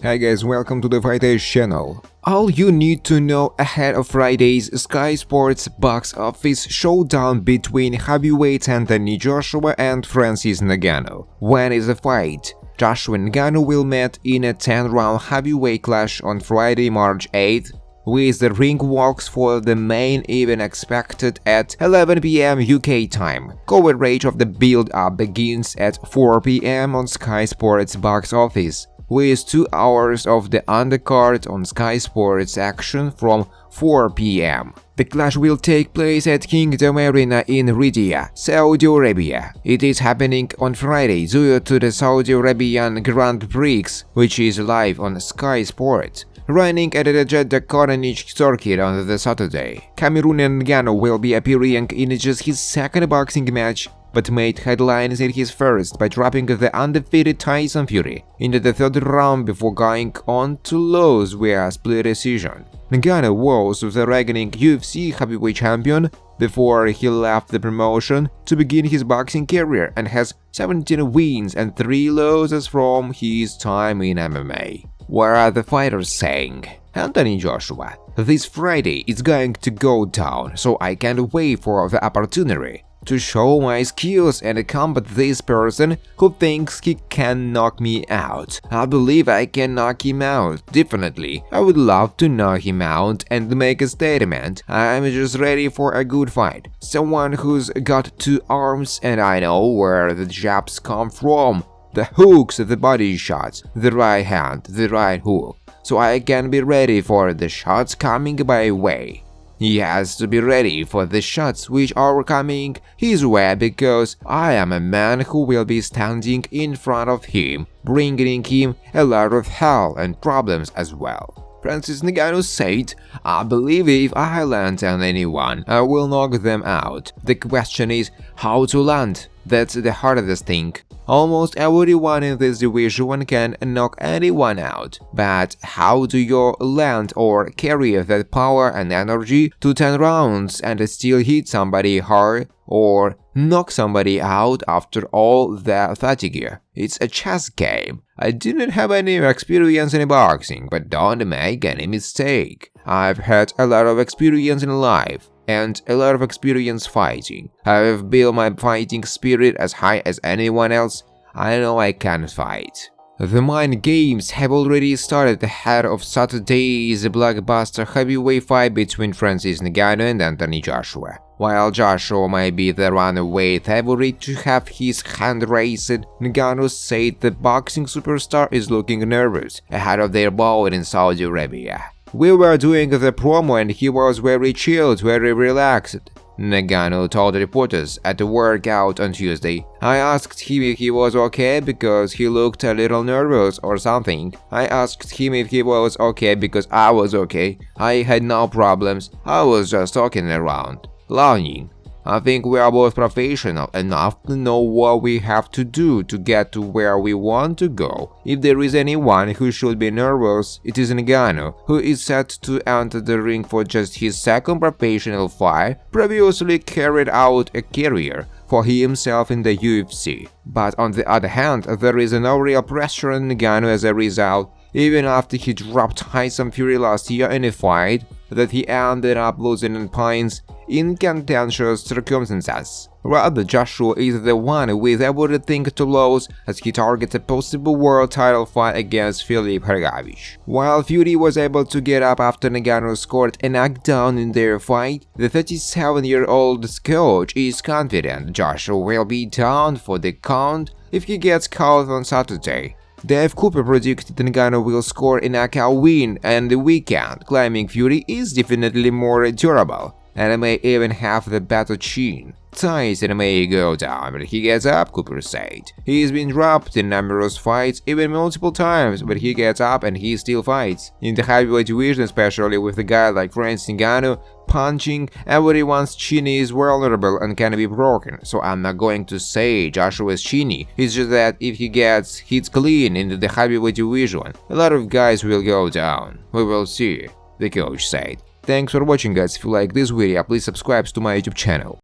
Hi guys, welcome to the Fighters channel. All you need to know ahead of Friday's Sky Sports box office showdown between heavyweight Anthony Joshua and Francis Ngannou. When is the fight? Joshua and Ngannou will meet in a 10-round heavyweight clash on Friday, March 8th, with the ring walks for the main event expected at 11 p.m. UK time. Coverage of the build-up begins at 4 p.m. on Sky Sports box office, with 2 hours of the undercard on Sky Sports action from 4 p.m. The clash will take place at Kingdom Arena in Riyadh, Saudi Arabia. It is happening on Friday due to the Saudi Arabian Grand Prix, which is live on Sky Sports, running at the Jeddah Carnage circuit on the Saturday. Cameroonian Ngannou will be appearing in just his second boxing match, but made headlines in his first by dropping the undefeated Tyson Fury into the third round before going on to lose via split decision. Ngannou was the reigning UFC heavyweight champion before he left the promotion to begin his boxing career and has 17 wins and 3 losses from his time in MMA. What are the fighters saying? Anthony Joshua: "This Friday is going to go down, so I can't wait for the opportunity to show my skills and combat this person who thinks he can knock me out. I believe I can knock him out, definitely. I would love to knock him out and make a statement. I'm just ready for a good fight. Someone who's got 2 arms and I know where the jabs come from, the hooks, the body shots, the right hand, the right hook, so I can be ready for the shots coming my way. He has to be ready for the shots which are coming his way because I am a man who will be standing in front of him, bringing him a lot of hell and problems as well." Francis Ngannou said, "I believe if I land on anyone, I will knock them out. The question is how to land. That's the hardest thing. Almost everyone in this division can knock anyone out, but how do you land or carry that power and energy to 10 rounds and still hit somebody hard or knock somebody out after all that fatigue? It's a chess game. I didn't have any experience in boxing, but don't make any mistake. I've had a lot of experience in life and a lot of experience fighting. I've built my fighting spirit as high as anyone else. I know I can fight." The mind games have already started ahead of Saturday's blockbuster heavyweight fight between Francis Ngannou and Anthony Joshua. While Joshua might be the runaway favorite to have his hand raised, Ngannou said the boxing superstar is looking nervous ahead of their bout in Saudi Arabia. "We were doing the promo and he was very chilled, very relaxed," Ngannou told reporters at the workout on Tuesday. "I asked him if he was okay because he looked a little nervous or something. I asked him if he was okay because I was okay. I had no problems. I was just talking around, learning. I think we are both professional enough to know what we have to do to get to where we want to go. If there is anyone who should be nervous, it is Ngannou, who is set to enter the ring for just his second professional fight, previously carried out a career for himself in the UFC. But on the other hand, there is no real pressure on Ngannou as a result, even after he dropped Tyson Fury last year in a fight that he ended up losing in points in contentious circumstances. Rather, Joshua is the one with everything to lose as he targets a possible world title fight against Filip Hrgović. While Fury was able to get up after Ngannou scored a knockdown in their fight, the 37-year-old coach is confident Joshua will be down for the count if he gets caught on Saturday. Dave Cooper predicted Ngannou will score a knockout win on the weekend, claiming Fury is definitely more durable and may even have the better chin. Tyson may go down, but he gets up, Cooper said. He's been dropped in numerous fights, even multiple times, but he gets up and he still fights. In the heavyweight division, especially with a guy like Francis Ngannou, punching everyone's chin is vulnerable and can be broken, so I'm not going to say Joshua's chinny. It's just that if he gets hit clean into the heavyweight division, a lot of guys will go down. We will see, the coach said. Thanks for watching guys. If you like this video, please subscribe to my YouTube channel.